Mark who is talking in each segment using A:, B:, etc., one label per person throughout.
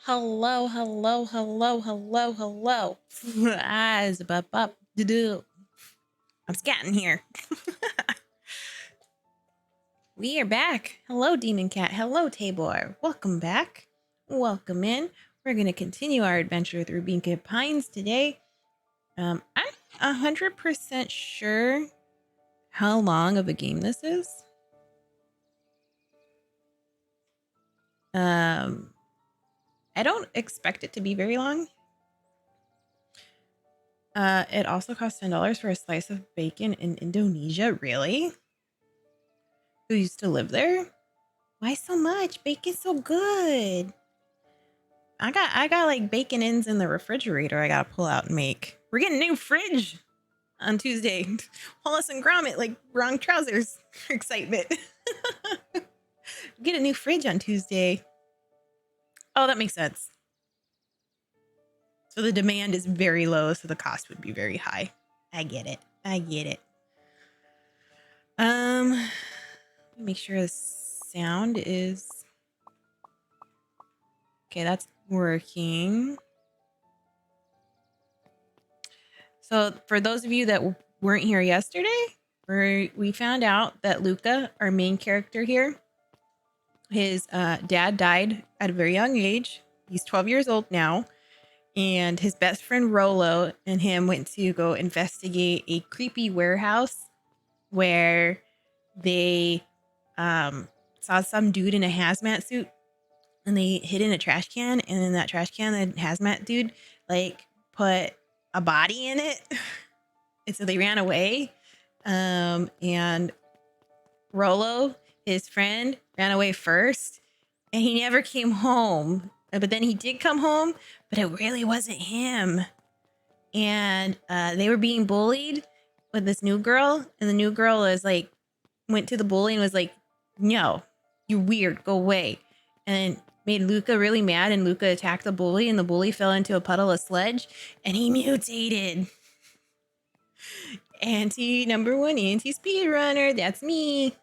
A: Hello, hello, hello, hello, hello. Eyes up, do. I'm scatting here. We are back. Hello, Demon Cat. Hello, Tabor. Welcome back. Welcome in. We're going to continue our adventure through Pines today. I'm 100% sure how long of a game this is. I don't expect it to be very long. It also costs $10 for a slice of bacon in Indonesia. Really? Who used to live there? Why so much? Bacon's so good. I got like bacon ends in the refrigerator I gotta pull out and make. We're getting a new fridge on Tuesday. Wallace and Gromit, like wrong trousers. Excitement. Get a new fridge on Tuesday. Oh, that makes sense. So the demand is very low, so the cost would be very high. I get it. Make sure the sound is okay. That's working. So for those of you that weren't here yesterday, we found out that Luka, our main character here, his dad died at a very young age. He's 12 years old now. And his best friend Rolo and him went to go investigate a creepy warehouse where they saw some dude in a hazmat suit, and they hid in a trash can. And in that trash can, the hazmat dude like put a body in it. And so they ran away. And Rolo, his friend, ran away first, and he never came home. But then he did come home, but it really wasn't him. And they were being bullied with this new girl, and the new girl was like, went to the bully and was like, "No, you're weird, go away," and made Luka really mad. And Luka attacked the bully, and the bully fell into a puddle of sludge, and he mutated. Number one anti-speedrunner. That's me.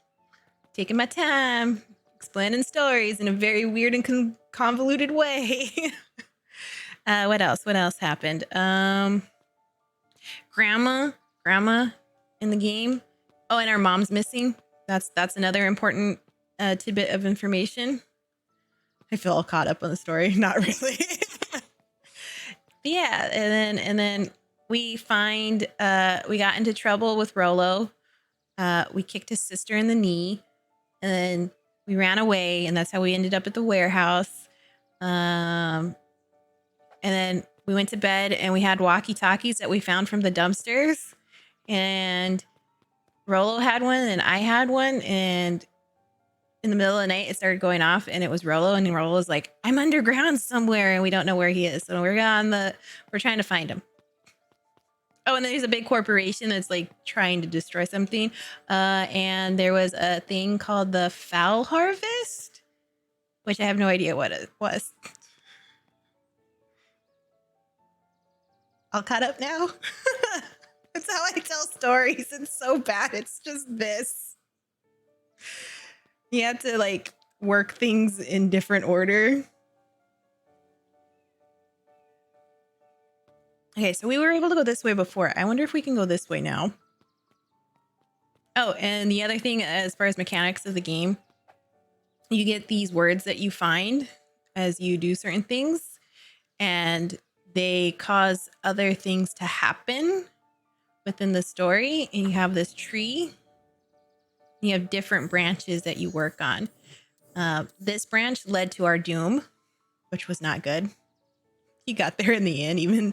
A: Taking my time, explaining stories in a very weird and convoluted way. What else happened? Grandma in the game. Oh, and our mom's missing. That's another important tidbit of information. I feel all caught up on the story. Not really. Yeah, and then we find we got into trouble with Rolo. We kicked his sister in the knee, and then we ran away, and that's how we ended up at the warehouse. And then we went to bed, and we had walkie-talkies that we found from the dumpsters, and Rolo had one and I had one, and in the middle of the night it started going off, and it was Rolo, and Rolo was like, "I'm underground somewhere," and we don't know where he is. So we're trying to find him. Oh, and then there's a big corporation that's like trying to destroy something. And there was a thing called the Fowl Harvest, which I have no idea what it was. All caught up now. That's how I tell stories. It's so bad. It's just this. You have to like work things in different order. Okay, so we were able to go this way before. I wonder if we can go this way now. Oh, and the other thing, as far as mechanics of the game, you get these words that you find as you do certain things, and they cause other things to happen within the story. And you have this tree. You have different branches that you work on. This branch led to our doom, which was not good. He got there in the end, even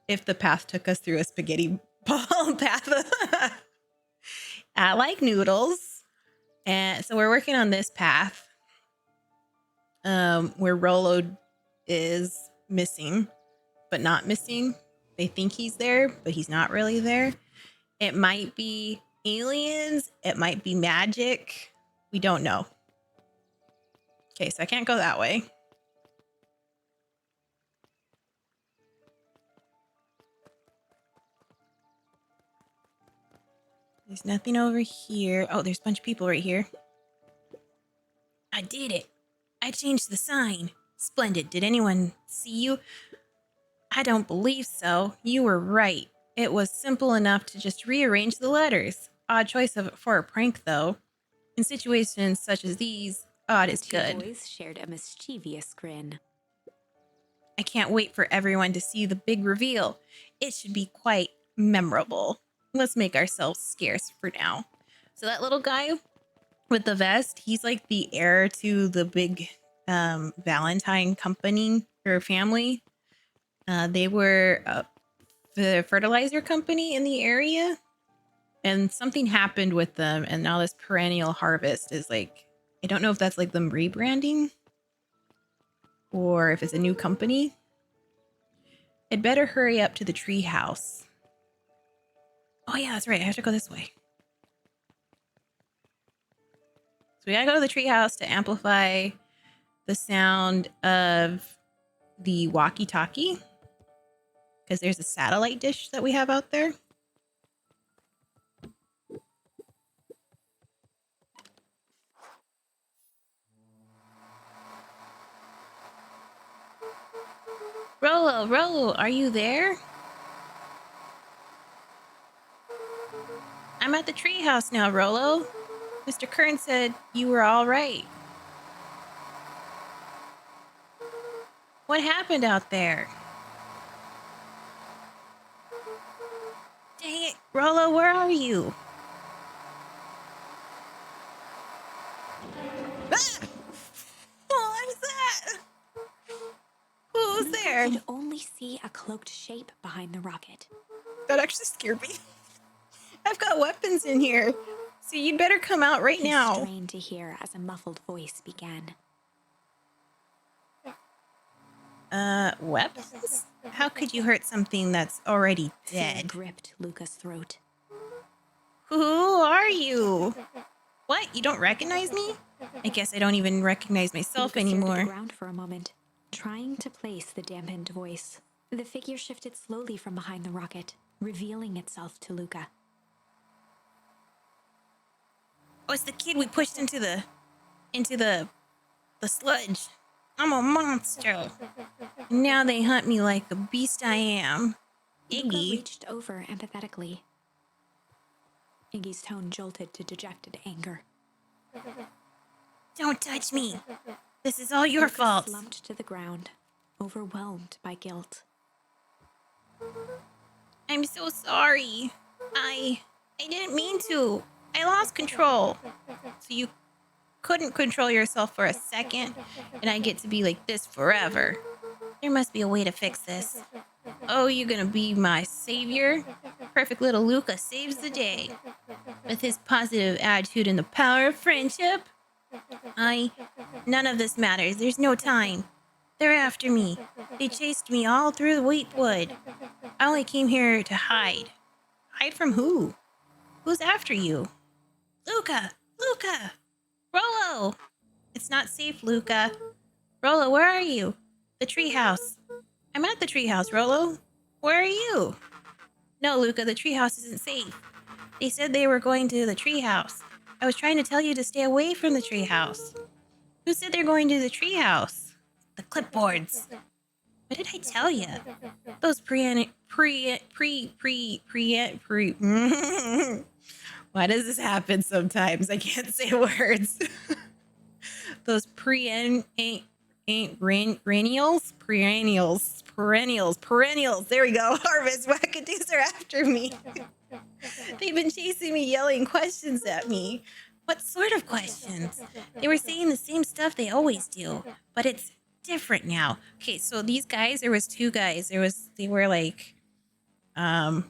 A: if the path took us through a spaghetti ball path. I like noodles. And so we're working on this path where Rolo is missing, but not missing. They think he's there, but he's not really there. It might be aliens. It might be magic. We don't know. Okay, so I can't go that way. There's nothing over here. Oh, there's a bunch of people right here. I did it. I changed the sign. Splendid. Did anyone see you? I don't believe so. You were right. It was simple enough to just rearrange the letters. Odd choice for a prank, though. In situations such as these, odd is good.
B: The two boys shared a mischievous grin.
A: I can't wait for everyone to see the big reveal. It should be quite memorable. Let's make ourselves scarce for now. So that little guy with the vest, he's like the heir to the big Valentine company or family. They were the fertilizer company in the area, and something happened with them, and now this perennial harvest is like, I don't know if that's like them rebranding or if it's a new company. I'd better hurry up to the treehouse. Oh yeah, that's right. I have to go this way. So we gotta go to the treehouse to amplify the sound of the walkie-talkie, because there's a satellite dish that we have out there. Rolo, are you there? I'm at the treehouse now, Rolo. Mr. Kern said you were all right. What happened out there? Dang it, Rolo, where are you? Ah! What is that? Who's there?
B: I could only see a cloaked shape behind the rocket.
A: That actually scared me. I've got weapons in here, so you'd better come out right now.
B: He strained to hear as a muffled voice began.
A: Weapons? How could you hurt something that's already dead?
B: Fear gripped Luka's throat.
A: Who are you? What? You don't recognize me? I guess I don't even recognize myself
B: Luka stared
A: anymore.
B: at the ground for a moment, trying to place the dampened voice. The figure shifted slowly from behind the rocket, revealing itself to Luka.
A: Oh, it's the kid we pushed into the sludge. I'm a monster. Now they hunt me like the beast I am.
B: Luka
A: Iggy.
B: reached over empathetically. Iggy's tone jolted to dejected anger.
A: Don't touch me. This is all your
B: Luka
A: fault.
B: slumped to the ground, overwhelmed by guilt.
A: I'm so sorry. I didn't mean to. I lost control. So you couldn't control yourself for a second, and I get to be like this forever. There must be a way to fix this. Oh, you're gonna be my savior? Perfect little Luka saves the day. With his positive attitude and the power of friendship. None of this matters. There's no time. They're after me. They chased me all through the wheatwood. I only came here to hide. Hide from who? Who's after you? Luka! Luka! Rolo! It's not safe, Luka. Rolo, where are you? The treehouse. I'm at the treehouse, Rolo. Where are you? No, Luka, the treehouse isn't safe. They said they were going to the treehouse. I was trying to tell you to stay away from the treehouse. Who said they're going to the treehouse? The clipboards. What did I tell you? Those Why does this happen sometimes? I can't say words. Those perennials. There we go. Harvest wackadoos are after me. They've been chasing me, yelling questions at me. What sort of questions? They were saying the same stuff they always do, but it's different now. Okay, so these guys, there was two guys. They were like, trying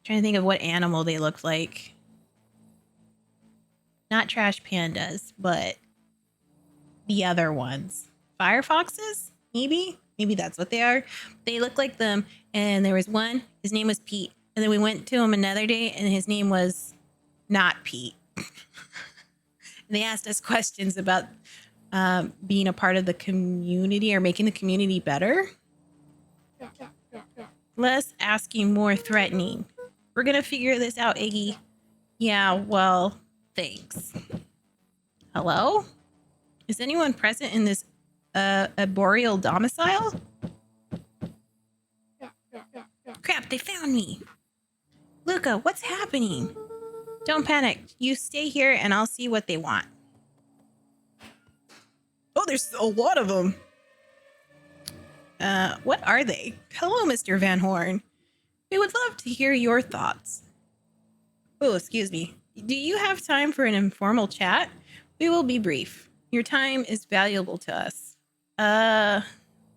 A: to think of what animal they looked like. Not trash pandas, but the other ones. Fire foxes? Maybe that's what they are. They look like them, and there was one, his name was Pete. And then we went to him another day, and his name was not Pete. And they asked us questions about being a part of the community or making the community better. Less asking, more threatening. We're going to figure this out, Iggy. Yeah, well, thanks. Hello? Is anyone present in this arboreal domicile? Crap, they found me. Luka, what's happening? Don't panic. You stay here and I'll see what they want. Oh, there's a lot of them. What are they? Hello, Mr. Van Horn. We would love to hear your thoughts. Oh, excuse me. Do you have time for an informal chat? We will be brief. Your time is valuable to us.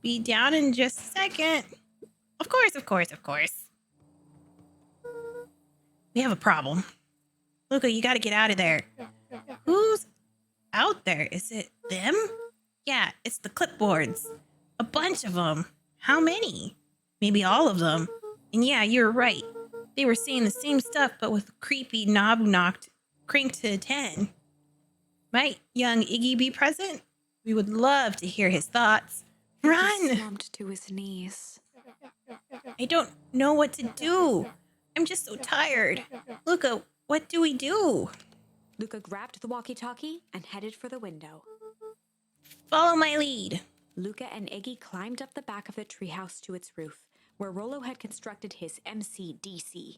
A: Be down in just a second. Of course, of course, of course. We have a problem. Luka, you gotta get out of there. Who's out there? Is it them? Yeah, it's the clipboards. A bunch of them. How many? Maybe all of them. And yeah, you're right. They were saying the same stuff, but with creepy knob knocked cranked to 10. Might young Iggy be present? We would love to hear his thoughts. Run!
B: He slumped to his knees.
A: I don't know what to do. I'm just so tired. Luka, what do we do?
B: Luka grabbed the walkie-talkie and headed for the window.
A: Follow my lead.
B: Luka and Iggy climbed up the back of the treehouse to its roof, where Rolo had constructed his MCDC,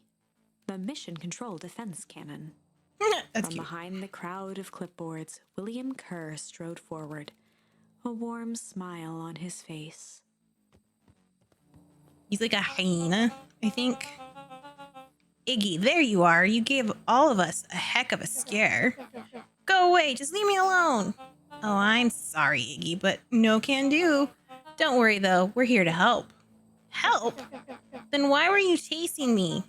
B: the Mission Control Defense Cannon.
A: That's
B: From
A: cute.
B: behind the crowd of clipboards, William Kerr strode forward, a warm smile on his face.
A: He's like a hyena, I think. Iggy, there you are. You gave all of us a heck of a scare. Go away. Just leave me alone. Oh, I'm sorry, Iggy, but no can do. Don't worry, though. We're here to help. Help? Then why were you chasing me?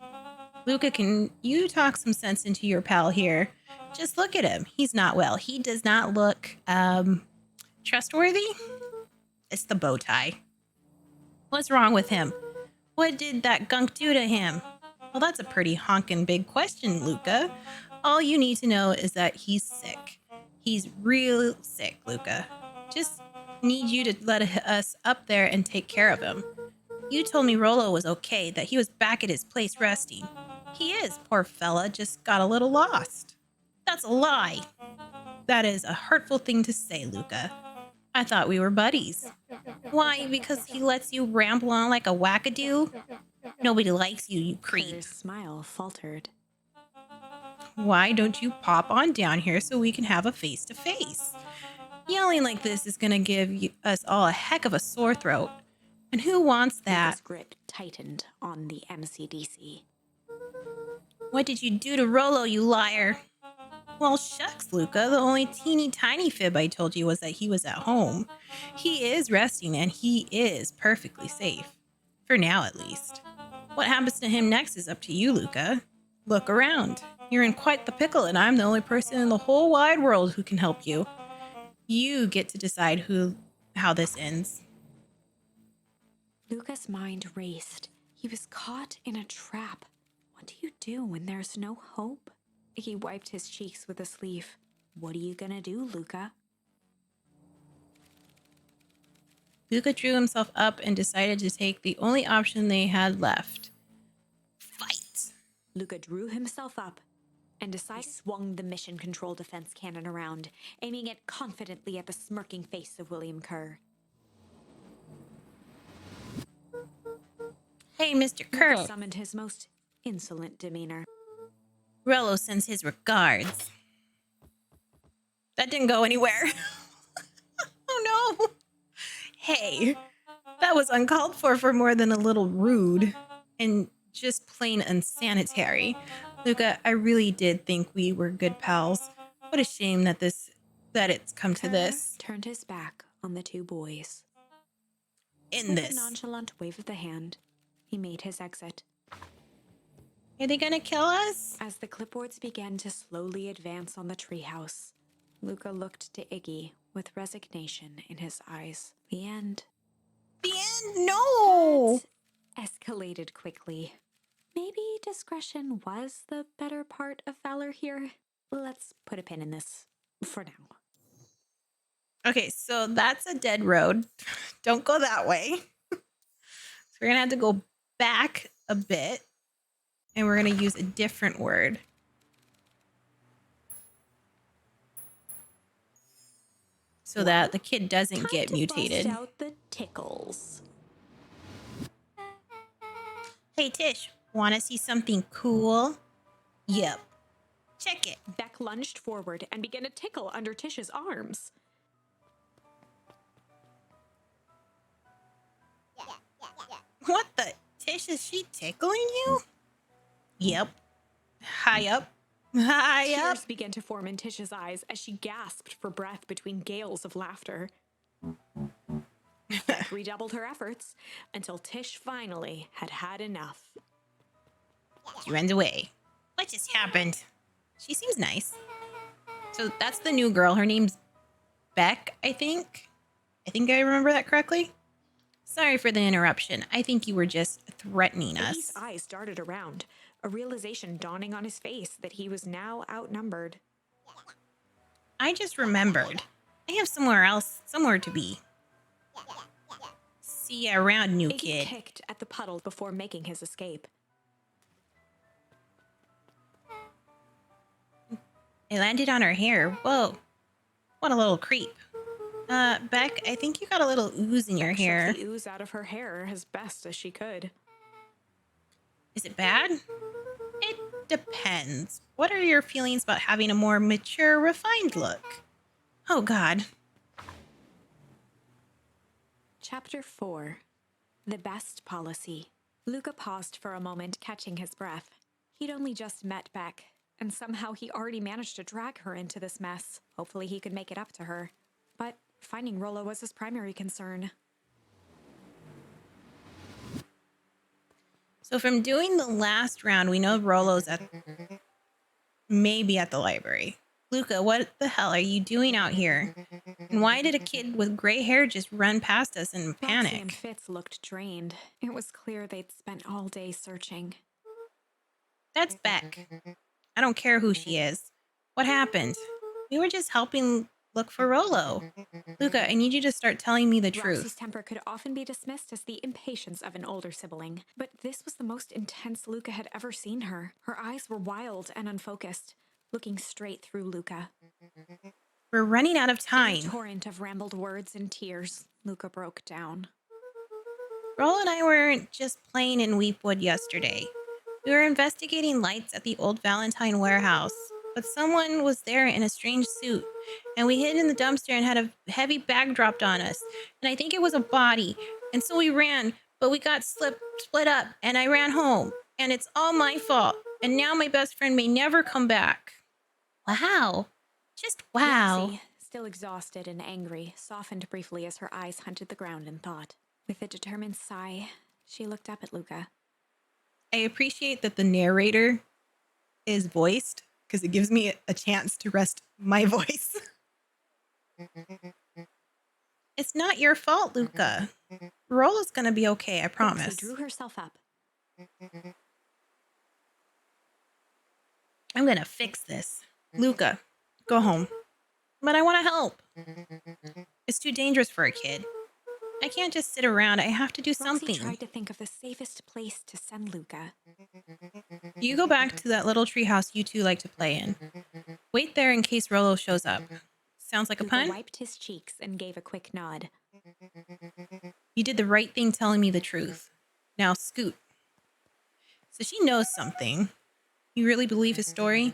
A: Luka, can you talk some sense into your pal here? Just look at him. He's not well. He does not look, trustworthy? It's the bow tie. What's wrong with him? What did that gunk do to him? Well, that's a pretty honkin' big question, Luka. All you need to know is that he's sick. He's real sick, Luka. Just need you to let us up there and take care of him. You told me Rolo was okay, that he was back at his place resting. He is, poor fella, just got a little lost. That's a lie. That is a hurtful thing to say, Luka. I thought we were buddies. Why? Because he lets you ramble on like a wackadoo? Nobody likes you, you creep.
B: Kerr's smile faltered.
A: Why don't you pop on down here so we can have a face-to-face? Yelling like this is gonna give us all a heck of a sore throat. And who wants that?
B: Luka's grip tightened on the MCDC.
A: What did you do to Rolo, you liar? Well, shucks, Luka. The only teeny tiny fib I told you was that he was at home. He is resting and he is perfectly safe. For now, at least. What happens to him next is up to you, Luka. Look around. You're in quite the pickle and I'm the only person in the whole wide world who can help you. You get to decide how this ends.
B: Luka's mind raced. He was caught in a trap. What do you do when there's no hope? He wiped his cheeks with a sleeve. What are you gonna do, Luka?
A: Luka drew himself up and decided to take the only option they had left. Fight!
B: Luka drew himself up and decided he swung the Mission Control Defense Cannon around, aiming it confidently at the smirking face of William Kerr.
A: Hey, Mr. Kerr.
B: Luka summoned his most insolent demeanor.
A: Rolo sends his regards. That didn't go anywhere. Oh no. Hey, that was uncalled for more than a little rude and just plain unsanitary. Luka, I really did think we were good pals. What a shame that it's come to this.
B: Turned his back on the two boys.
A: In this.
B: With a nonchalant wave of the hand, he made his exit.
A: Are they gonna kill us?
B: As the clipboards began to slowly advance on the treehouse, Luka looked to Iggy with resignation in his eyes. The end.
A: The end? No!
B: That escalated quickly. Maybe discretion was the better part of valor here. Let's put a pin in this for now.
A: Okay, so that's a dead road. Don't go that way. So we're gonna have to go back a bit. And we're going to use a different word. so that the kid doesn't
B: Time
A: get
B: to
A: mutated.
B: bust out the tickles.
A: Hey, Tish, want to see something cool? Yep. Check it.
B: Beck lunged forward and began to tickle under Tish's arms.
A: What the? Tish, is she tickling you? Yep. High up. High up.
B: Tears began to form in Tish's eyes as she gasped for breath between gales of laughter. Beck redoubled her efforts until Tish finally had had enough.
A: She runs away. What just happened? She seems nice. So that's the new girl. Her name's Beck, I think. I think I remember that correctly. Sorry for the interruption. I think you were just threatening us.
B: Iggy's eyes darted around, a realization dawning on his face that he was now outnumbered.
A: I just remembered. I have somewhere to be. See ya around, new
B: Iggy
A: kid.
B: kicked at the puddle before making his escape.
A: It landed on her hair. Whoa. What a little creep. Beck, I think you got a little ooze in your
B: Beck
A: hair.
B: shook the ooze out of her hair as best as she could.
A: Is it bad? It depends. What are your feelings about having a more mature, refined look? Oh, God.
B: Chapter 4. The Best Policy. Luka paused for a moment, catching his breath. He'd only just met Beck, and somehow he already managed to drag her into this mess. Hopefully he could make it up to her. But finding Rolo was his primary concern.
A: So from doing the last round, we know Rolo's maybe at the library. Luka, what the hell are you doing out here? And why did a kid with gray hair just run past us in
B: Roxy
A: panic?
B: and Fitz looked drained. It was clear they'd spent all day searching.
A: That's Beck. I don't care who she is. What happened? We were just helping look for Rolo. Luka, I need you to start telling me the
B: Roxy's
A: truth.
B: temper could often be dismissed as the impatience of an older sibling, but this was the most intense Luka had ever seen her. Her eyes were wild and unfocused, looking straight through Luka.
A: We're running out of
B: In a
A: time.
B: torrent of rambled words and tears, Luka broke down.
A: Rolo and I weren't just playing in Weepwood yesterday. We were investigating lights at the old Valentine warehouse, but someone was there in a strange suit, and we hid in the dumpster and had a heavy bag dropped on us, and I think it was a body, and so we ran, but we got split up, and I ran home, and it's all my fault, and now my best friend may never come back. Wow. Just wow.
B: Roxy, still exhausted and angry, softened briefly as her eyes hunted the ground in thought. With a determined sigh, she looked up at Luka.
A: I appreciate that the narrator is voiced because it gives me a chance to rest my voice. It's not your fault, Luka. Rolo's gonna be okay, I promise.
B: Roxy drew herself up.
A: I'm gonna fix this. Luka, go home. But I want to help. It's too dangerous for a kid. I can't just sit around. I have to do something.
B: Roxy tried to think of the safest place to send Luka.
A: You go back to that little treehouse you two like to play in. Wait there in case Rolo shows up. Sounds like a
B: Luka
A: pun?
B: wiped his cheeks and gave a quick nod.
A: You did the right thing telling me the truth. Now scoot. So she knows something. You really believe his story?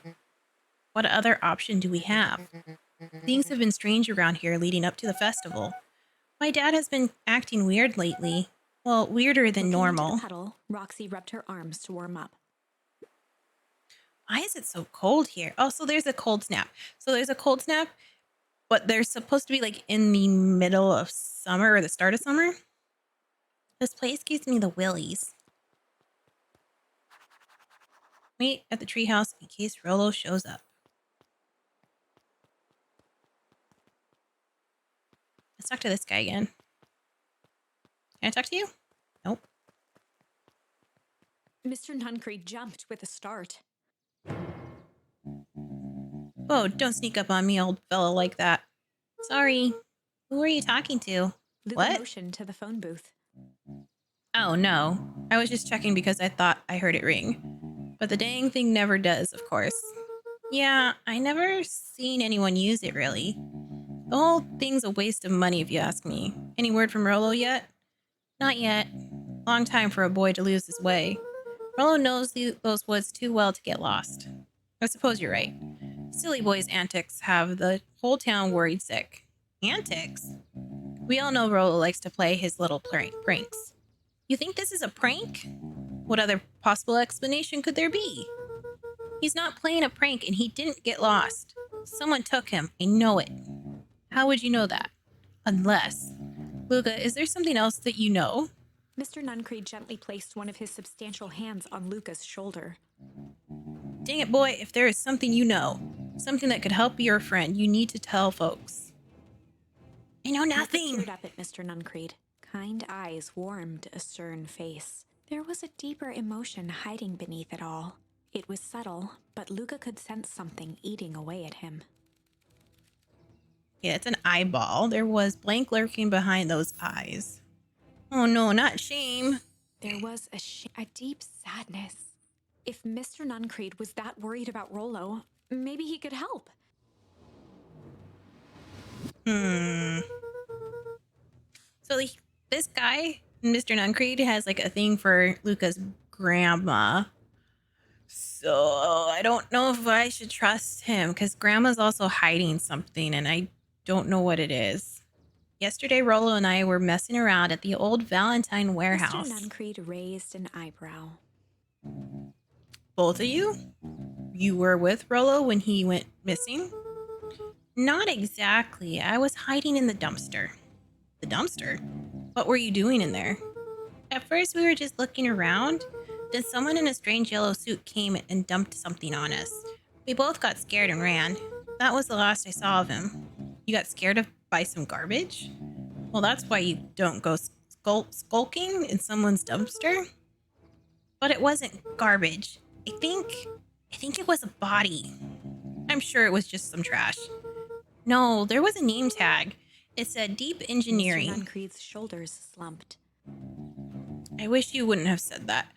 A: What other option do we have? Things have been strange around here leading up to the festival. My dad has been acting weird lately. Well, weirder than
B: Looking
A: normal.
B: into the puddle, Roxy rubbed her arms to warm up.
A: Why is it so cold here? Oh, so there's a cold snap. But they're supposed to be like in the middle of summer or the start of summer. This place gives me the willies. Wait at the treehouse in case Rolo shows up. Let's talk to this guy again. Can I talk to you? Nope.
B: Mr. Nuncreed jumped with a start.
A: Whoa, don't sneak up on me, old fella, like that. Sorry. Who are you talking to?
B: Luka
A: What?
B: motioned to the phone booth.
A: Oh, no. I was just checking because I thought I heard it ring. But the dang thing never does, of course. Yeah, I never seen anyone use it, really. The whole thing's a waste of money if you ask me. Any word from Rolo yet? Not yet. Long time for a boy to lose his way. Rolo knows those woods too well to get lost. I suppose you're right. Silly boy's antics have the whole town worried sick. Antics? We all know Rolo likes to play his little pranks. You think this is a prank? What other possible explanation could there be? He's not playing a prank and he didn't get lost. Someone took him. I know it. How would you know that? Unless. Luka, is there something else that you know?
B: Mr. Nuncreed gently placed one of his substantial hands on Luka's shoulder.
A: Dang it, boy, if there is something you know, something that could help your friend, you need to tell folks. I know nothing.
B: Luka peered up at Mr. Nuncreed. Kind eyes warmed a stern face. There was a deeper emotion hiding beneath it all. It was subtle, but Luka could sense something eating away at him.
A: Yeah, it's an eyeball. There was blank lurking behind those eyes. Oh no, not shame.
B: There was a deep sadness. If Mr. Nuncreed was that worried about Rolo, maybe he could help.
A: So this guy, Mr. Nuncreed, has like a thing for Luka's grandma. So I don't know if I should trust him because grandma's also hiding something and I don't know what it is. Yesterday, Rolo and I were messing around at the old Valentine warehouse.
B: Mr. Nuncreed raised an eyebrow.
A: Both of you? You were with Rolo when he went missing? Not exactly. I was hiding in the dumpster. The dumpster? What were you doing in there? At first, we were just looking around. Then someone in a strange yellow suit came and dumped something on us. We both got scared and ran. That was the last I saw of him. You got scared by some garbage? Well, that's why you don't go skulking in someone's dumpster. But it wasn't garbage. I think it was a body. I'm sure it was just some trash. No, there was a name tag. It said Deep Engineering.
B: Mr. Nuncreed's shoulders slumped.
A: I wish you wouldn't have said that.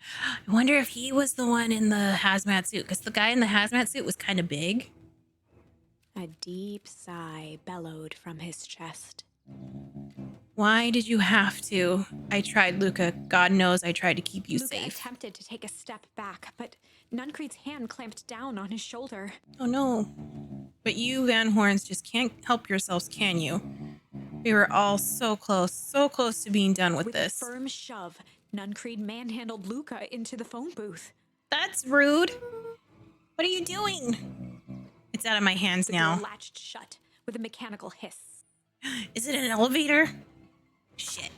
A: I wonder if he was the one in the hazmat suit, because the guy in the hazmat suit was kind of big.
B: A deep sigh bellowed from his chest.
A: Why did you have to? I tried, Luka. God knows I tried to keep you
B: Luka
A: safe.
B: Attempted to take a step back, but Nuncreed's hand clamped down on his shoulder.
A: Oh no. But you Van Horns just can't help yourselves, can you? We were all so close to being done with this.
B: With a firm shove, Nuncreed manhandled Luka into the phone booth.
A: That's rude. What are you doing? It's out of my hands now.
B: The door latched shut with a mechanical hiss.
A: Is it an elevator? Shit.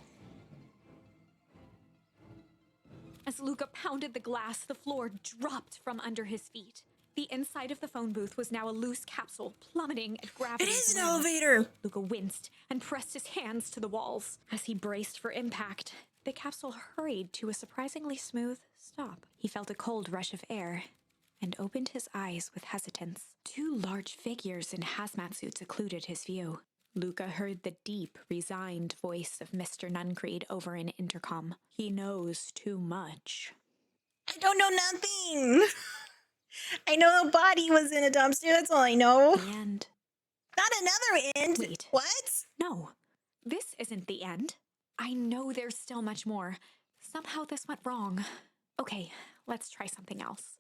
B: As Luka pounded the glass, the floor dropped from under his feet. The inside of the phone booth was now a loose capsule plummeting at gravity.
A: It is an elevator!
B: Luka winced and pressed his hands to the walls. As he braced for impact, the capsule hurried to a surprisingly smooth stop. He felt a cold rush of air and opened his eyes with hesitance. Two large figures in hazmat suits occluded his view. Luka heard the deep, resigned voice of Mr. Nuncreed over an intercom. He knows too much.
A: I don't know nothing. I know a body was in a dumpster. That's all I know.
B: The end.
A: Not another end.
B: Wait.
A: What?
B: No, this isn't the end. I know there's still much more. Somehow this went wrong. Okay, let's try something else.